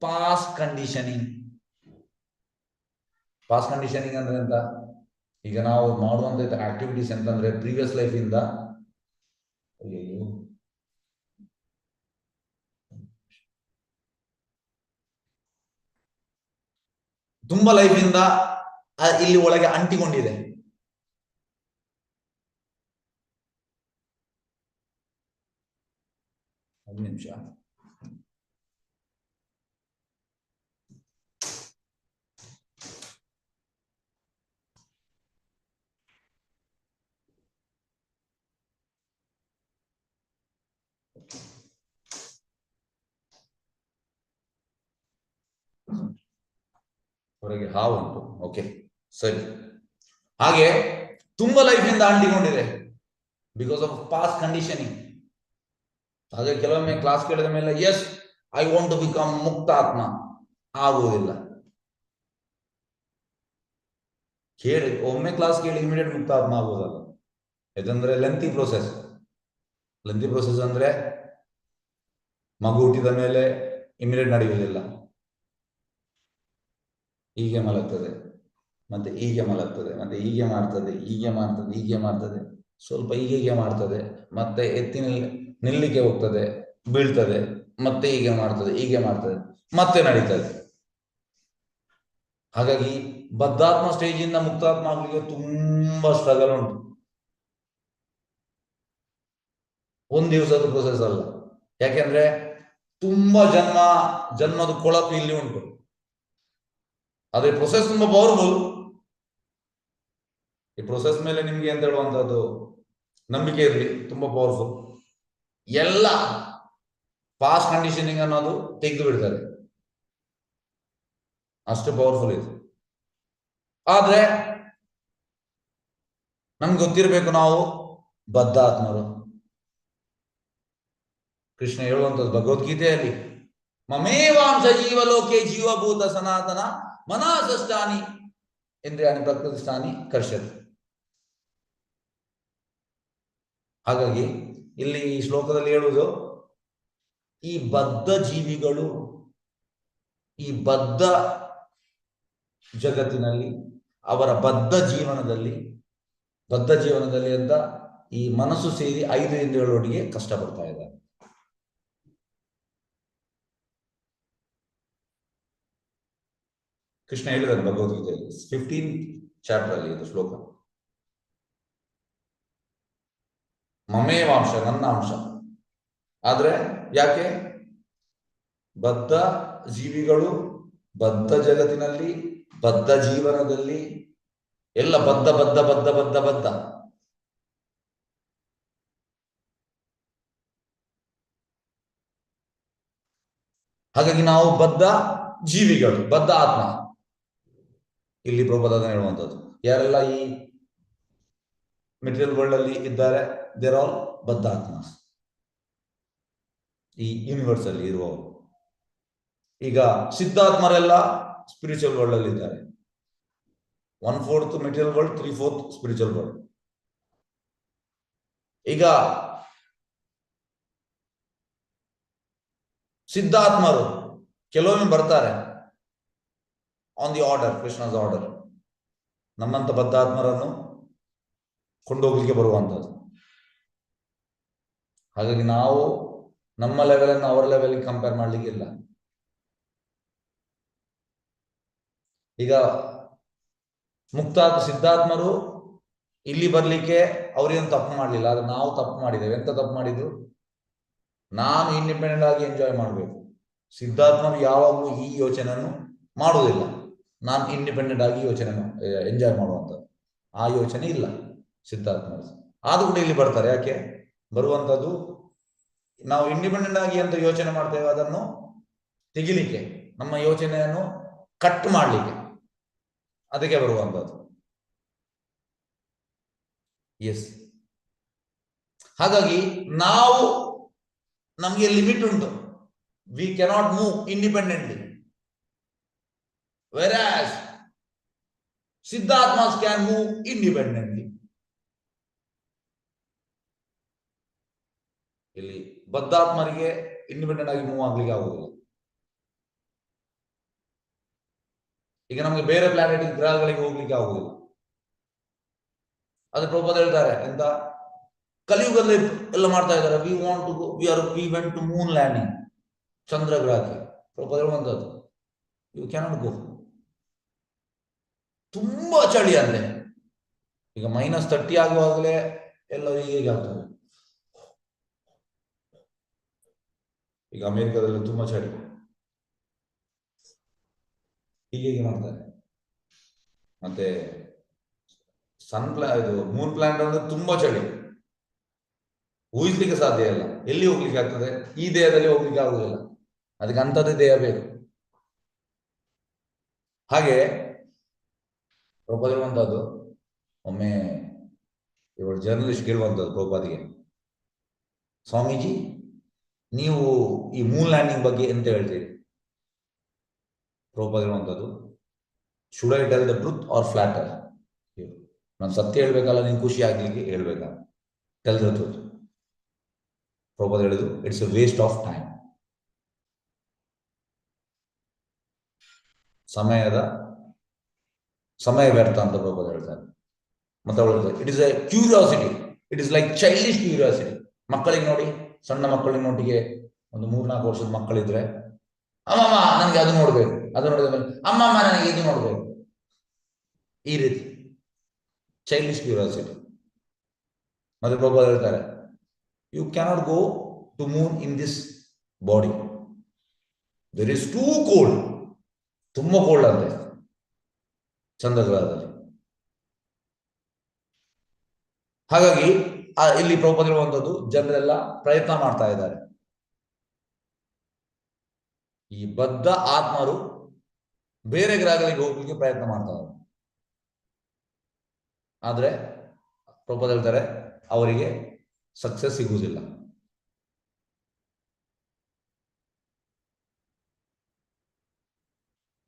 past conditioning. ಅಂದ್ರೆ ಎಂತ? ಈಗ ನಾವು ಮಾಡುವಂತ ಆಕ್ಟಿವಿಟೀಸ್ ಎಂತಂದ್ರೆ ಪ್ರೀವಿಯಸ್ ಲೈಫ್ ಇಂದ ತುಂಬಾ ಲೈಫ್ ಇಂದ ಇಲ್ಲಿ ಒಳಗೆ ಅಂಟಿಕೊಂಡಿದೆ. ಒಂದು ನಿಮಿಷ. ಹೊರಗೆ ಹಾವು ಉಂಟು. ಓಕೆ, ಸರಿ. ಹಾಗೆ ತುಂಬಾ ಲೈಫ್ ಇಂದ ಅಂಟಿಕೊಂಡಿದೆ ಬಿಕಾಸ್ ಆಫ್ ಪಾಸ್ಟ್ ಕಂಡೀಷನಿಂಗ್. ಹಾಗೆ ಕೆಲವೊಮ್ಮೆ ಕ್ಲಾಸ್ ಕೇಳಿದ ಮೇಲೆ ಐ ವಾಂಟ್ ಟು ಬಿಕಮ್ ಮುಕ್ತಾತ್ಮ ಆಗುವುದಿಲ್ಲ. ಕೇಳಿ ಒಮ್ಮೆ ಕ್ಲಾಸ್ ಕೇಳಿ ಇಮಿಡಿಯೇಟ್ ಮುಕ್ತಾತ್ಮ ಆಗುವುದಲ್ಲ. ಯಾಕಂದ್ರೆ ಲೆಂತಿ ಪ್ರೋಸೆಸ್ ಅಂದ್ರೆ ಮಗು ಹುಟ್ಟಿದ ಮೇಲೆ ಇಮಿಡಿಯೇಟ್ ನಡೆಯುವುದಿಲ್ಲ. ಹೀಗೆ ಮಲಗ್ತದೆ, ಮತ್ತೆ ಹೀಗೆ ಮಲಗ್ತದೆ, ಮತ್ತೆ ಹೀಗೆ ಮಾಡ್ತದೆ, ಸ್ವಲ್ಪ ಹೀಗೆ ಮಾಡ್ತದೆ, ಮತ್ತೆ ಎತ್ತಿ ನಿಲ್ಲಿಕ್ಕೆ ಹೋಗ್ತದೆ, ಬೀಳ್ತದೆ, ಮತ್ತೆ ಹೀಗೆ ಮಾಡ್ತದೆ, ಮತ್ತೆ ನಡೀತದೆ. ಹಾಗಾಗಿ ಬದ್ಧಾತ್ಮ ಸ್ಟೇಜ್ ಇಂದ ಮುಕ್ತಾತ್ಮ ಆಗ್ಲಿಕ್ಕೆ ತುಂಬಾ ಸ್ಟ್ರಗಲ್ ಉಂಟು. ಒಂದ್ ದಿವಸದ ಪ್ರೊಸೆಸ್ ಅಲ್ಲ. ಯಾಕೆಂದ್ರೆ ತುಂಬಾ ಜನ್ಮದ ಕೊಳಕು ಇಲ್ಲಿ ಉಂಟು. ಆದ್ರೆ ಪ್ರೊಸೆಸ್ ತುಂಬಾ ಪವರ್ಫುಲ್. ಈ ಪ್ರೊಸೆಸ್ ಮೇಲೆ ನಿಮ್ಗೆ ಅಂತ ಹೇಳುವಂತದ್ದು ನಂಬಿಕೆ ಇರಲಿ, ತುಂಬಾ ಪವರ್ಫುಲ್. ಎಲ್ಲ ಪಾಸ್ಟ್ ಕಂಡೀಷನಿಂಗ್ ಅನ್ನೋದು ತೆಗೆದು ಬಿಡ್ತಾರೆ, ಅಷ್ಟು ಪವರ್ಫುಲ್ ಇದೆ. ಆದ್ರೆ ನಮ್ಗೆ ಗೊತ್ತಿರಬೇಕು, ನಾವು ಬದ್ಧ ಆತ್ಮರು. ಕೃಷ್ಣ ಹೇಳುವಂಥದ್ದು ಭಗವದ್ಗೀತೆಯಲ್ಲಿ, ಮಮೇವಾಂಶ ಜೀವಲೋಕೆ ಜೀವಭೂತ ಸನಾತನ ಮನಸಷ್ಟಾನಿ ಇಂದ್ರಿಯಾಣಿ ಪ್ರಕೃತಿಷ್ಠಾನಿ ಕರ್ಷತಿ. ಹಾಗಾಗಿ ಇಲ್ಲಿ ಈ ಶ್ಲೋಕದಲ್ಲಿ ಹೇಳುವುದು, ಈ ಬದ್ಧ ಜೀವಿಗಳು ಈ ಬದ್ಧ ಜಗತ್ತಿನಲ್ಲಿ, ಅವರ ಬದ್ಧ ಜೀವನದಲ್ಲಿ ಅಂತ ಈ ಮನಸ್ಸು ಸೇರಿ 5 ಇಂದ್ರಿಯಗಳೊಟ್ಟಿಗೆ ಕಷ್ಟಪಡ್ತಾ ಇದ್ದಾರೆ. ಕೃಷ್ಣ ಹೇಳಿದ್ದಾರೆ ಭಗವದ್ಗೀತೆಯಲ್ಲಿ 15th ಚಾಪ್ಟರ್ ಅಲ್ಲಿ ಇದು ಶ್ಲೋಕ. ಮಮೇವಾಂಶ, ನನ್ನ ಅಂಶ. ಆದ್ರೆ ಯಾಕೆ ಬದ್ಧ ಜೀವಿಗಳು ಬದ್ಧ ಜಗತ್ತಿನಲ್ಲಿ, ಬದ್ಧ ಜೀವನದಲ್ಲಿ ಎಲ್ಲ ಬದ್ಧ ಬದ್ಧ ಬದ್ಧ ಬದ್ಧ ಬದ್ಧ. ಹಾಗಾಗಿ ನಾವು ಬದ್ಧ ಜೀವಿಗಳು, ಬದ್ಧ ಆತ್ಮ. ಇಲ್ಲಿ ಪ್ರಭುಪಾದ ಹೇಳುವಂಥದ್ದು, ಯಾರೆಲ್ಲ ಈ ಮೆಟೀರಿಯಲ್ ವರ್ಲ್ಡ್ ಅಲ್ಲಿ ಇದ್ದಾರೆ, ದೇರ್ ಆಲ್ ಬದ್ಧ ಆತ್ಮ, ಈ ಯೂನಿವರ್ಸ್ ಅಲ್ಲಿ ಇರುವವರು. ಈಗ ಸಿದ್ಧಾತ್ಮರೆಲ್ಲ ಸ್ಪಿರಿಚುವಲ್ ವರ್ಲ್ಡ್ ಅಲ್ಲಿ ಇದ್ದಾರೆ. 1/4 ಮೆಟೀರಿಯಲ್ ವರ್ಲ್ಡ್, 3/4 ಸ್ಪಿರಿಚುವಲ್ ವರ್ಲ್ಡ್. ಈಗ ಸಿದ್ಧಾತ್ಮರು ಕೆಲವೊಮ್ಮೆ ಬರ್ತಾರೆ on the order, Krishna's order, ನಮ್ಮಂತ ಬದ್ಧಾತ್ಮರನ್ನು ಕೊಂಡೋಗ್ಲಿಕ್ಕೆ ಬರುವಂಥದ್ದು. ಹಾಗಾಗಿ ನಾವು ನಮ್ಮ ಲೆವೆಲ್ ಅನ್ನು ಅವರ ಲೆವೆಲ್ ಕಂಪೇರ್ ಮಾಡ್ಲಿಕ್ಕಿಲ್ಲ. ಈಗ ಸಿದ್ಧಾತ್ಮರು ಇಲ್ಲಿ ಬರ್ಲಿಕ್ಕೆ ಅವ್ರೇನು ತಪ್ಪು ಮಾಡಲಿಲ್ಲ, ಆದ್ರೆ ನಾವು ತಪ್ಪು ಮಾಡಿದ್ದೇವೆ. ಎಂತ ತಪ್ಪು ಮಾಡಿದ್ರು? ನಾನು ಇಂಡಿಪೆಂಡೆಂಟ್ ಆಗಿ ಎಂಜಾಯ್ ಮಾಡಬೇಕು. ಸಿದ್ಧಾತ್ಮರು ಯಾವಾಗಲೂ ಈ ಯೋಚನೆಯನ್ನು ಮಾಡುವುದಿಲ್ಲ, ನಾನು ಇಂಡಿಪೆಂಡೆಂಟ್ ಆಗಿ ಯೋಚನೆ ಎಂಜಾಯ್ ಮಾಡುವಂಥದ್ದು. ಆ ಯೋಚನೆ ಇಲ್ಲ ಸಿದ್ಧಾತ್ಮರು. ಆದ್ರೂ ಕೂಡ ಇಲ್ಲಿ ಬರ್ತಾರೆ. ಯಾಕೆ ಬರುವಂಥದ್ದು? ನಾವು ಇಂಡಿಪೆಂಡೆಂಟ್ ಆಗಿ ಅಂತ ಯೋಚನೆ ಮಾಡ್ತೇವೆ, ಅದನ್ನು ತೆಗಿಲಿಕ್ಕೆ, ನಮ್ಮ ಯೋಚನೆಯನ್ನು ಕಟ್ ಮಾಡಲಿಕ್ಕೆ, ಅದಕ್ಕೆ ಬರುವಂಥದ್ದು. ಎಸ್, ಹಾಗಾಗಿ ನಮಗೆ ಲಿಮಿಟ್ ಉಂಟು. We cannot move independently, whereas siddhatmas can move independently. ಇಲ್ಲಿ ಬದ್ಧಾತ್ಮರಿಗೆ ಇಂಡಿಪೆಂಡೆಂಟ್ ಆಗಿ ಮೂವ್ ಆಗ್ಲಿಕ್ಕೆ ಆಗುದಿಲ್ಲ. ಈಗ ನಮಗೆ ಬೇರೆ ಪ್ಲಾನೆಟ್ ಗ್ರಹಗಳಿಗೆ ಹೋಗ್ಲಿಕ್ಕೆ ಆಗುದಿಲ್ಲ. ಅದು ಪ್ರಭುಪಾದ ಹೇಳ್ತಾರೆ, ಎಂತ ಕಲಿಯುಗದಲ್ಲಿ ಎಲ್ಲ ಮಾಡ್ತಾ ಇದ್ದಾರೆ. We went to moon landing, ಚಂದ್ರ ಗ್ರಹಕ್ಕೆ. ಪ್ರಭುಪಾದ ಹೇಳುವಂಥದ್ದು, ಯು ಕ್ಯಾನಾಟ್ ಗೋ. ತುಂಬಾ ಚಳಿ ಅಲ್ಲೇ. ಈಗ -30 ಆಗುವಾಗಲೇ ಎಲ್ಲರೂ ಹೀಗೆ ಆಗ್ತದೆ. ಈಗ ಅಮೆರಿಕದಲ್ಲಿ ತುಂಬಾ ಚಳಿ, ಹೀಗೆ ಮಾಡ್ತಾರೆ. ಮತ್ತೆ ಇದು ಮೂನ್ ಪ್ಲಾನೆಟ್ ಅಂದ್ರೆ ತುಂಬಾ ಚಳಿ, ಊಹಿಸ್ಲಿಕ್ಕೆ ಸಾಧ್ಯ ಇಲ್ಲ. ಎಲ್ಲಿ ಹೋಗ್ಲಿಕ್ಕೆ ಆಗ್ತದೆ? ಈ ದೇಹದಲ್ಲಿ ಹೋಗ್ಲಿಕ್ಕೆ ಆಗುದಿಲ್ಲ, ಅದಕ್ಕೆ ಅಂಥದ್ದೇ ದೇಹ ಬೇಕು. ಹಾಗೆ ಪ್ರಭುಪಾದ ಹೇಳುವಂತದ್ದು, ಒಮ್ಮೆ ಇವರು ಜರ್ನಲಿಸ್ಟ್ ಕೇಳುವಂಥದ್ದು ಪ್ರಭುಪಾದಿಗೆ, ಸ್ವಾಮೀಜಿ ನೀವು ಈ ಮೂನ್ ಲ್ಯಾಂಡಿಂಗ್ ಬಗ್ಗೆ ಎಂತ ಹೇಳ್ತೀರಿ? ಪ್ರಭುಪಾದ ಹೇಳುವಂಥದ್ದು, should I tell the truth or flatter? ನಾನು ಸತ್ಯ ಹೇಳ್ಬೇಕಲ್ಲ, ನೀನು ಖುಷಿ ಆಗ್ಲಿಕ್ಕೆ ಹೇಳ್ಬೇಕ? Tell the truth. ಪ್ರಭುಪಾದ ಹೇಳಿದ್ರು, it's a waste of time. ಸಮಯ ವ್ಯರ್ಥ ಅಂತ ಪ್ರಭುಪಾದ ಹೇಳ್ತಾರೆ. ಮತ್ತೆ ಅವಳು, it is a curiosity, it is like childish curiosity. ಮಕ್ಕಳಿಗೆ ನೋಡಿ, ಸಣ್ಣ ಮಕ್ಕಳಿನೊಟ್ಟಿಗೆ ಒಂದು 3-4 ವರ್ಷದ ಮಕ್ಕಳಿದ್ರೆ, ಅಮ್ಮಮ್ಮ ನನಗೆ ಅದು ನೋಡ್ಬೇಕು, ಅದು ನೋಡಿದ ಮೇಲೆ ಅಮ್ಮಮ್ಮ ನನಗೆ ಇದು ನೋಡ್ಬೇಕು. ಈ ರೀತಿ ಚೈಲ್ಡಿಶ್ ಕ್ಯೂರಿಯಾಸಿಟಿ. ಮತ್ತೆ ಪ್ರಭು ಹೇಳ್ತಾರೆ, you cannot go to moon in this body, there is too cold, ತುಂಬಾ ಕೋಲ್ಡ್ ಅಂತೆ ಚಂದ್ರಗ್ರಹದಲ್ಲಿ. ಹಾಗಾಗಿ ಇಲ್ಲಿ ಪ್ರಭುಪದಿರುವಂಥದ್ದು ಜನರೆಲ್ಲ ಪ್ರಯತ್ನ ಮಾಡ್ತಾ ಇದ್ದಾರೆ. ಈ ಬದ್ಧ ಆತ್ಮರು ಬೇರೆ ಗ್ರಹಗಳಿಗೆ ಹೋಗ್ಲಿಕ್ಕೆ ಪ್ರಯತ್ನ ಮಾಡ್ತಾರೆ. ಆದ್ರೆ ಪ್ರಭುಪದ ಹೇಳ್ತಾರೆ ಅವರಿಗೆ ಸಕ್ಸಸ್ ಸಿಗುವುದಿಲ್ಲ.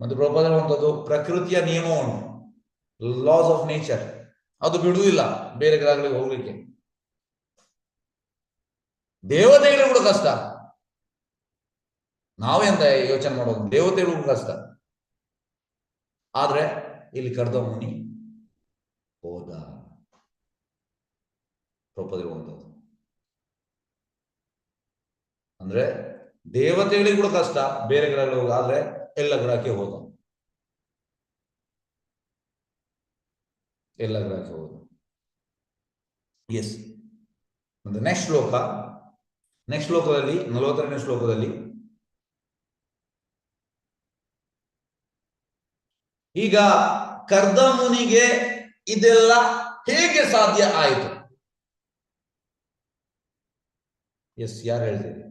ಮತ್ತು ಪ್ರಭುಪದ ಹೇಳುವಂಥದ್ದು ಪ್ರಕೃತಿಯ ನಿಯಮವನ್ನು, ಲಾಸ್ ಆಫ್ ನೇಚರ್, ಅದು ಬಿಡುವುದಿಲ್ಲ ಬೇರೆ ಗ್ರಹಗಳಿಗೆ ಹೋಗ್ಲಿಕ್ಕೆ. ದೇವತೆಗಳು ಕೂಡ ಕಷ್ಟ. ನಾವೆಂತ ಯೋಚನೆ ಮಾಡೋದು, ದೇವತೆಗಳು ಕಷ್ಟ. ಆದ್ರೆ ಇಲ್ಲಿ ಕರ್ದ ಮುನಿ ಹೋದ. ಪ್ರಭುಪದಿರುವಂಥದ್ದು ಅಂದ್ರೆ ದೇವತೆಗಳಿಗೆ ಕೂಡ ಕಷ್ಟ ಬೇರೆ ಗ್ರಹಗಳಿಗೆ ಹೋಗ, ಆದ್ರೆ ಎಲ್ಲ ಗ್ರಹಕ್ಕೆ ಹೋದ. ಎಲ್ಲ ಗ್ರಹಕ್ಕೆ ಹೋದ. ಎಸ್. ನೆಕ್ಸ್ಟ್ ಶ್ಲೋಕದಲ್ಲಿ 42ನೇ ಶ್ಲೋಕದಲ್ಲಿ ಈಗ ಕರ್ದ ಮುನಿಗೆ ಇದೆಲ್ಲ ಹೇಗೆ ಸಾಧ್ಯ ಆಯಿತು? ಎಸ್, ಯಾರು ಹೇಳ್ತೀರಿ?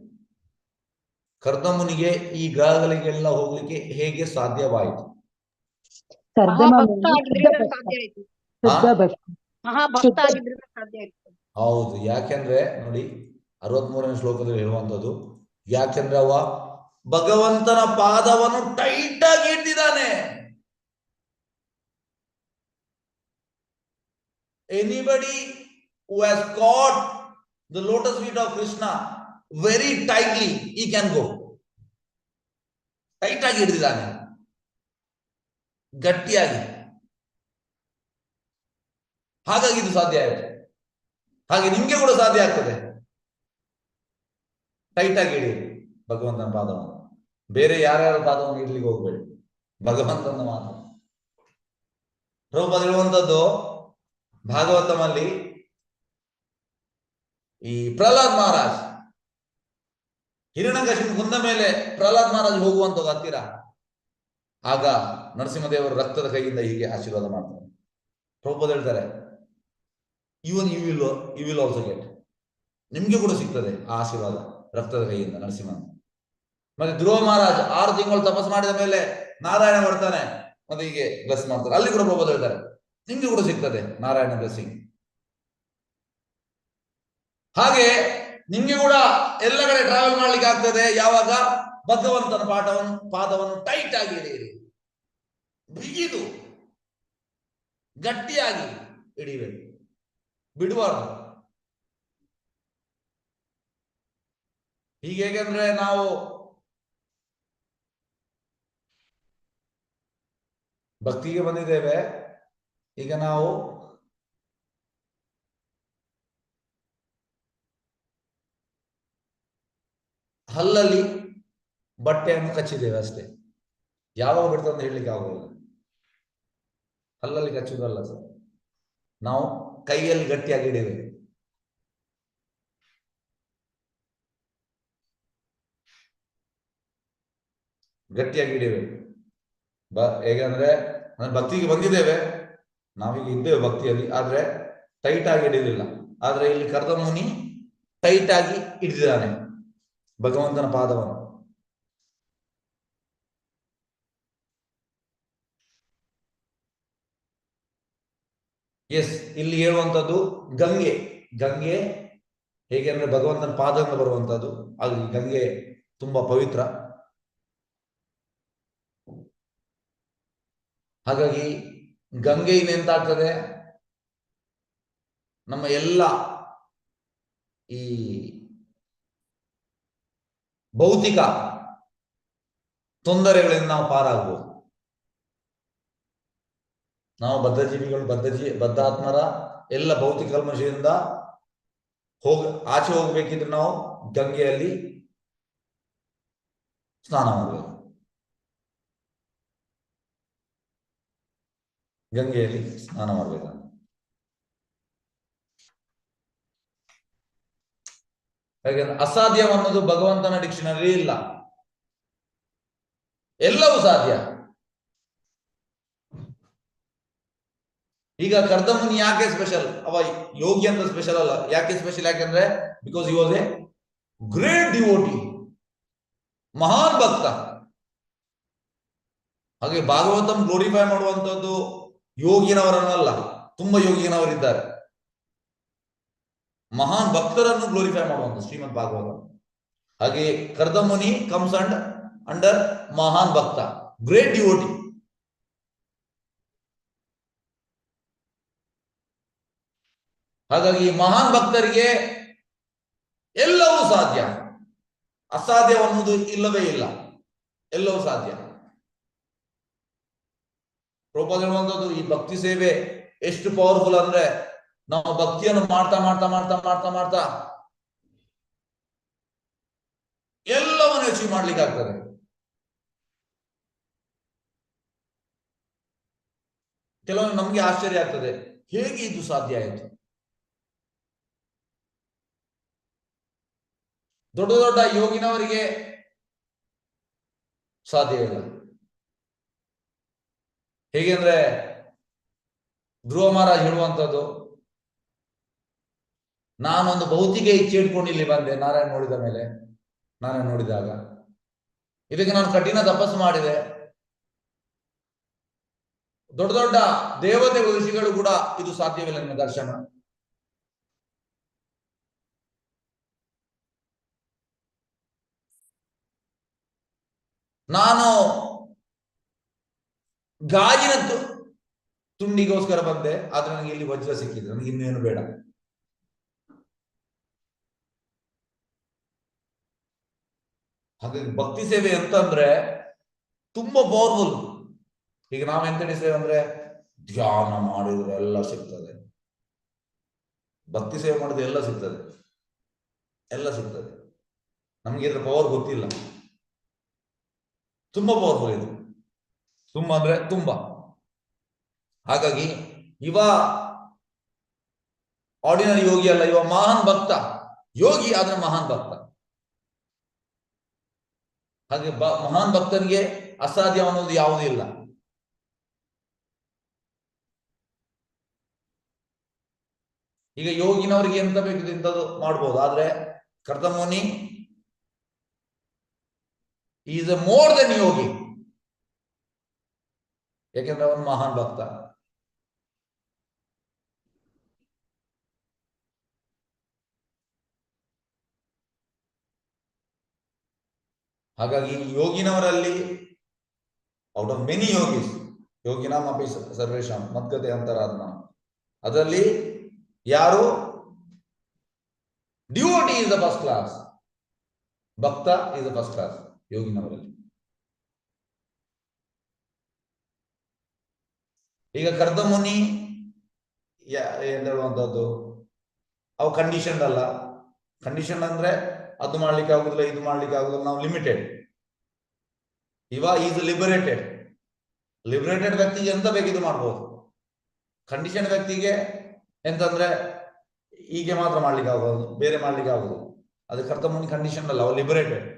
ಕರ್ದ ಮುನಿಗೆ ಈ ಗ್ರಹಗಳಿಗೆಲ್ಲ ಹೋಗ್ಲಿಕ್ಕೆ ಹೇಗೆ ಸಾಧ್ಯವಾಯಿತು? ಮಹಾಭಕ್ತ ಆಗಿದ್ರೆ ಸಾಧ್ಯ ಆಯ್ತು. ಮಹಾಭಕ್ತ ಆಗಿದ್ರೆ ಸಾಧ್ಯ ಆಯ್ತು. ಹೌದು. ಯಾಕೆಂದ್ರೆ ನೋಡಿ 63ನೇ ಶ್ಲೋಕದಲ್ಲಿ ಹೇಳುವಂಥದ್ದು, ಯಾಕೆಂದ್ರೆ ಅವ ಭಗವಂತನ ಪಾದವನ್ನು ಟೈಟ್ ಆಗಿ ಇಟ್ಟಿದ್ದಾನೆ. Anybody who has caught the lotus feet of Krishna very tightly, he can go. Tight ಆಗಿ ಹಿಡಿದಿದ್ದಾನೆ, ಗಟ್ಟಿಯಾಗಿ. ಹಾಗಾಗಿ ಇದು ಸಾಧ್ಯ ಆಯಿತು. ಹಾಗೆ ನಿಮ್ಗೆ ಕೂಡ ಸಾಧ್ಯ ಆಗ್ತದೆ. ಟೈಟ್ ಆಗಿ ಹಿಡಿಯಿರಿ ಭಗವಂತನ ಪಾದವನ್ನು. ಬೇರೆ ಯಾರ್ಯಾರ ಪಾದವನ್ನು ಇಡ್ಲಿಕ್ಕೆ ಹೋಗ್ಬೇಡಿ, ಭಗವಂತನ ಮಾತ್ರ. ಪ್ರಭುಪಾದ ಹೇಳುವಂಥದ್ದು ಭಾಗವತಮಲ್ಲಿ, ಈ ಪ್ರಹ್ಲಾದ್ ಮಹಾರಾಜ್ ಹಿರಣ್ಯಕಶಿಪು ಕೊಂದ ಮೇಲೆ ಪ್ರಹ್ಲಾದ್ ಮಹಾರಾಜ್ ಹೋಗುವಂಥದ್ದು ಹತ್ತಿರ, ಆಗ ನರಸಿಂಹದೇವರು ರಕ್ತದ ಕೈಯಿಂದ ಹೀಗೆ ಆಶೀರ್ವಾದ ಮಾಡ್ತಾರೆ. ಪ್ರಭುಪಾದ ಹೇಳ್ತಾರೆ, even you will also get, ನಿಮ್ಗೆ ಕೂಡ ಸಿಗ್ತದೆ ಆ ಆಶೀರ್ವಾದ ರಕ್ತದ ಕೈಯಿಂದ ನರಸಿಂಹ. ಮತ್ತೆ ಧ್ರುವ ಮಹಾರಾಜ್ 6 ತಿಂಗಳು ತಪಸ್ ಮಾಡಿದ ಮೇಲೆ ನಾರಾಯಣ ಬರ್ತಾನೆ, ಮತ್ತೆ ಹೀಗೆ ಬ್ಲೆಸ್ ಮಾಡ್ತಾರೆ. ಅಲ್ಲಿ ಕೂಡ ಪ್ರಭುಪಾದ ಹೇಳ್ತಾರೆ, ನಿಮ್ಗೆ ಕೂಡ ಸಿಗ್ತದೆ ನಾರಾಯಣ ಬ್ಲೆಸ್ಸಿಂಗ್. ಹಾಗೆ ನಿಮ್ಗೆ ಕೂಡ ಎಲ್ಲ ಕಡೆ ಟ್ರಾವೆಲ್ ಮಾಡ್ಲಿಕ್ಕೆ ಆಗ್ತದೆ ಯಾವಾಗ ಭಗವಂತನ ಪಾದವನ್ನು ಟೈಟ್ ಆಗಿ ಹಿಡಿಯಿರಿ, ಬಿಗಿದು ಗಟ್ಟಿಯಾಗಿ ಹಿಡಿಬೇಕು, ಬಿಡಬಾರ್ದು. ಹೀಗೆ ಹೇಗೆಂದ್ರೆ ನಾವು ಭಕ್ತಿಗೆ ಬಂದಿದ್ದೇವೆ, ಈಗ ನಾವು ಹಲ್ಲಲ್ಲಿ ಬಟ್ಟೆಯನ್ನು ಕಚ್ಚಿದ್ದೇವೆ ಅಷ್ಟೇ, ಯಾವಾಗ ಬಿಡ್ತದೆ ಅಂತ ಹೇಳಲಿಕ್ಕೆ ಆಗೋದಿಲ್ಲ. ಹಲ್ಲಲ್ಲಿ ಕಚ್ಚುವುದಲ್ಲ ಸರ್, ನಾವು ಕೈಯಲ್ಲಿ ಗಟ್ಟಿಯಾಗಿ ಹಿಡಿಯಬೇಕು. ಗಟ್ಟಿಯಾಗಿ ಹಿಡಿಯಬೇಕು. ಹೇಗಂದ್ರೆ ಭಕ್ತಿಗೆ ಬಂದಿದ್ದೇವೆ, ನಾವೀಗ ಇದ್ದೇವೆ ಭಕ್ತಿಯಲ್ಲಿ, ಆದ್ರೆ ಟೈಟ್ ಆಗಿ ಹಿಡಿಯಲಿಲ್ಲ. ಆದ್ರೆ ಇಲ್ಲಿ ಕರ್ದ ಮುನಿ ಟೈಟ್ ಆಗಿ ಹಿಡಿದಿದ್ದಾನೆ ಭಗವಂತನ ಪಾದವನ್ನು. ಎಸ್, ಇಲ್ಲಿ ಹೇಳುವಂಥದ್ದು ಗಂಗೆ ಹೇಗೆ ಅಂದ್ರೆ ಭಗವಂತನ ಪಾದದಿಂದ ಬರುವಂತದ್ದು. ಅದು ಗಂಗೆ ತುಂಬಾ ಪವಿತ್ರ. ಹಾಗಾಗಿ ಗಂಗೆಯಿಂದ ಎಂತಾಗ್ತದೆ, ನಮ್ಮ ಎಲ್ಲ ಈ ಭೌತಿಕ ತೊಂದರೆಗಳಿಂದ ನಾವು ಪಾರಾಗಬಹುದು. ನಾವು ಬದ್ಧಜೀವಿಗಳು, ಬದ್ಧಾತ್ಮರ ಎಲ್ಲ ಭೌತಿಕ ಕಲ್ಮಶದಿಂದ ಆಚೆ ಹೋಗ್ಬೇಕಿದ್ರೆ ನಾವು ಗಂಗೆಯಲ್ಲಿ ಸ್ನಾನ ಮಾಡಬೇಕು. ಗಂಗೆಯಲ್ಲಿ ಸ್ನಾನ ಮಾಡಬೇಕು. ಯಾಕೆಂದ್ರೆ ಅಸಾಧ್ಯವನ್ನೋದು ಭಗವಂತನ ಡಿಕ್ಷನರಿ ಇಲ್ಲ, ಎಲ್ಲವೂ ಸಾಧ್ಯ. ಈಗ ಕರ್ದಮುನಿ ಯಾಕೆ ಸ್ಪೆಷಲ್? ಅವ ಯೋಗಿ ಅಂತ ಸ್ಪೆಷಲ್ ಅಲ್ಲ. ಯಾಕೆ ಸ್ಪೆಷಲ್? ಯಾಕೆಂದ್ರೆ because he was A great devotee, ಮಹಾನ್ ಭಕ್ತ. ಹಾಗೆ ಭಾಗವತಂ ಗ್ಲೋರಿಫೈ ಮಾಡುವಂತದ್ದು ಯೋಗಿನವರನ್ನಲ್ಲ, ತುಂಬಾ ಯೋಗಿನವರಿದ್ದಾರೆ. ಮಹಾನ್ ಭಕ್ತರನ್ನು ಗ್ಲೋರಿಫೈ ಮಾಡುವಂತ ಶ್ರೀಮದ್ ಭಾಗವತ. ಹಾಗೆ ಕರ್ದಮುನಿ ಕಮ್ಸ್ ಅಂಡರ್ ಮಹಾನ್ ಭಕ್ತ, ಗ್ರೇಟ್ ಡಿವೋಟಿ. ಹಾಗಾಗಿ ಮಹಾನ್ ಭಕ್ತರಿಗೆ ಎಲ್ಲವೂ ಸಾಧ್ಯ, ಅಸಾಧ್ಯವನ್ನುವುದು ಇಲ್ಲವೇ ಇಲ್ಲ, ಎಲ್ಲವೂ ಸಾಧ್ಯ. ಪ್ರಭುಪಾದ ಹೇಳುವಂಥದ್ದು ಈ ಭಕ್ತಿ ಸೇವೆ ಎಷ್ಟು ಪವರ್ಫುಲ್ ಅಂದ್ರೆ, ನಾವು ಭಕ್ತಿಯನ್ನು ಮಾಡ್ತಾ ಮಾಡ್ತಾ ಮಾಡ್ತಾ ಮಾಡ್ತಾ ಮಾಡ್ತಾ ಎಲ್ಲವನ್ನು ಅಚೀವ್ ಮಾಡ್ಲಿಕ್ಕೆ ಆಗ್ತದೆ. ಕೆಲವೊಮ್ಮೆ ನಮ್ಗೆ ಆಶ್ಚರ್ಯ ಆಗ್ತದೆ, ಹೇಗೆ ಇದು ಸಾಧ್ಯ ಆಯಿತು? ದೊಡ್ಡ ದೊಡ್ಡ ಯೋಗಿನವರಿಗೆ ಸಾಧ್ಯ ಇಲ್ಲ. ಹೇಗೆ ಅಂದ್ರೆ ಧ್ರುವ ಮಹಾರಾಜ್ ಹೇಳುವಂಥದ್ದು, ನಾನೊಂದು ಭೌತಿಕ ಇಚ್ಛೆ ಇಟ್ಕೊಂಡು ಇಲ್ಲಿ ಬಂದೆ ನಾರಾಯಣ ನೋಡಿದ ಮೇಲೆ, ನಾರಾಯಣ ನೋಡಿದಾಗ ಇದಕ್ಕೆ ನಾನು ಕಠಿಣ ತಪಸ್ಸು ಮಾಡಿದೆ. ದೊಡ್ಡ ದೊಡ್ಡ ದೇವತೆ ಋಷಿಗಳು ಕೂಡ ಇದು ಸಾಧ್ಯವಿಲ್ಲ ನಿಮ್ಮ ದರ್ಶನ. ನಾನು ಗಾಜಿನ ತುಂಡಿಗೋಸ್ಕರ ಬಂದೆ, ಆದ್ರೆ ನನಗೆ ಇಲ್ಲಿ ವಜ್ರ ಸಿಕ್ಕಿದೆ, ನನಗೆ ಇನ್ನೇನು ಬೇಡ. ಹಾಗಾಗಿ ಭಕ್ತಿ ಸೇವೆ ಅಂತಂದ್ರೆ ತುಂಬಾ ಪವರ್ಫುಲ್. ಈಗ ನಾವೆಂತ ಎಣಿಸ್ತೇವೆ ಅಂದ್ರೆ ಧ್ಯಾನ ಮಾಡಿದ್ರೆ ಎಲ್ಲ ಸಿಗ್ತದೆ, ಭಕ್ತಿ ಸೇವೆ ಮಾಡಿದ್ರೆ ಎಲ್ಲ ಸಿಗ್ತದೆ, ಎಲ್ಲ ಸಿಗ್ತದೆ. ನಮ್ಗೆ ಇದ್ರ ಪವರ್ ಗೊತ್ತಿಲ್ಲ. ತುಂಬಾ ಪವರ್ಫುಲ್ ಇದು, ತುಂಬಾ ಅಂದ್ರೆ ತುಂಬಾ. ಹಾಗಾಗಿ ಇವ ಆರ್ಡಿನರಿ ಯೋಗಿ ಅಲ್ಲ, ಇವ ಮಹಾನ್ ಭಕ್ತ. ಯೋಗಿ ಆದ್ರೆ ಮಹಾನ್ ಭಕ್ತ. ಹಾಗೆ ಮಹಾನ್ ಭಕ್ತನಿಗೆ ಅಸಾಧ್ಯ ಅನ್ನೋದು ಯಾವುದೂ ಇಲ್ಲ. ಈಗ ಯೋಗಿನವರಿಗೆ ಎಂತ ಬೇಕಿದೆ ಇಂಥದ್ದು ಮಾಡ್ಬೋದು, ಆದ್ರೆ Kardamuni is a more than yogi, ಯಾಕೆಂದ್ರೆ ಅವನು ಮಹಾನ್ ಭಕ್ತ. ಹಾಗಾಗಿ ಯೋಗಿನವರಲ್ಲಿ ಔಟ್ ಆಫ್ ಮೆನಿ ಯೋಗೀಸ್, ಯೋಗಿನಾಂ ಅಪಿ ಸರ್ವೇಶಾಂ ಮದ್ಗತೆ ಅಂತರಾತ್ಮ, ಅದರಲ್ಲಿ ಯಾರು devotee is the first class, ಭಕ್ತ ಇಸ್ ದ ಫಸ್ಟ್ ಕ್ಲಾಸ್ ಯೋಗಿನವರಲ್ಲಿ. ಈಗ ಕರ್ದಮುನಿ ಹೇಳುವಂಥದ್ದು ಅವು ಕಂಡೀಷನ್ ಅಲ್ಲ. ಕಂಡೀಷನ್ ಅಂದ್ರೆ ಅದು ಮಾಡ್ಲಿಕ್ಕೆ ಆಗುದಿಲ್ಲ, ಇದು ಮಾಡ್ಲಿಕ್ಕೆ ಆಗುದಿಲ್ಲ, ನಾವು ಲಿಮಿಟೆಡ್. ಇವ ಈಸ್ ಲಿಬರೇಟೆಡ್. ಲಿಬರೇಟೆಡ್ ವ್ಯಕ್ತಿಗೆ ಎಂತ ಬೇಕಿದು ಮಾಡ್ಬೋದು. ಕಂಡೀಷನ್ ವ್ಯಕ್ತಿಗೆ ಎಂತಂದ್ರೆ ಹೀಗೆ ಮಾತ್ರ ಮಾಡ್ಲಿಕ್ಕೆ ಆಗೋದು, ಬೇರೆ ಮಾಡ್ಲಿಕ್ಕೆ ಆಗುದು. ಅದು ಕರ್ದಮುನಿ ಕಂಡೀಷನ್ ಅಲ್ಲ, ಅವ ಲಿಬರೇಟೆಡ್.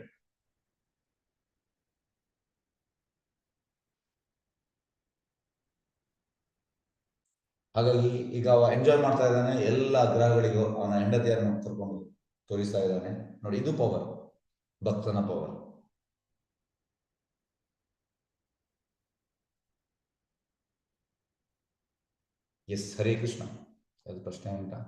ಹಾಗಾಗಿ ಈಗ ಅವ ಎಂಜಾಯ್ ಮಾಡ್ತಾ ಇದ್ದಾನೆ, ಎಲ್ಲ ಗ್ರಹಗಳಿಗೂ ಅವನ ಹೆಂಡತಿಯನ್ನು ಕರ್ಕೊಂಡು ತೋರಿಸ್ತಾ ಇದ್ದಾನೆ. ನೋಡಿ, ಇದು ಪವರ್, ಭಕ್ತನ ಪವರ್. ಎಸ್, ಹರೇ ಕೃಷ್ಣ. ಅದು ಪ್ರಶ್ನೆ ಉಂಟಾ?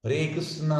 ಹರೇ ಕೃಷ್ಣ.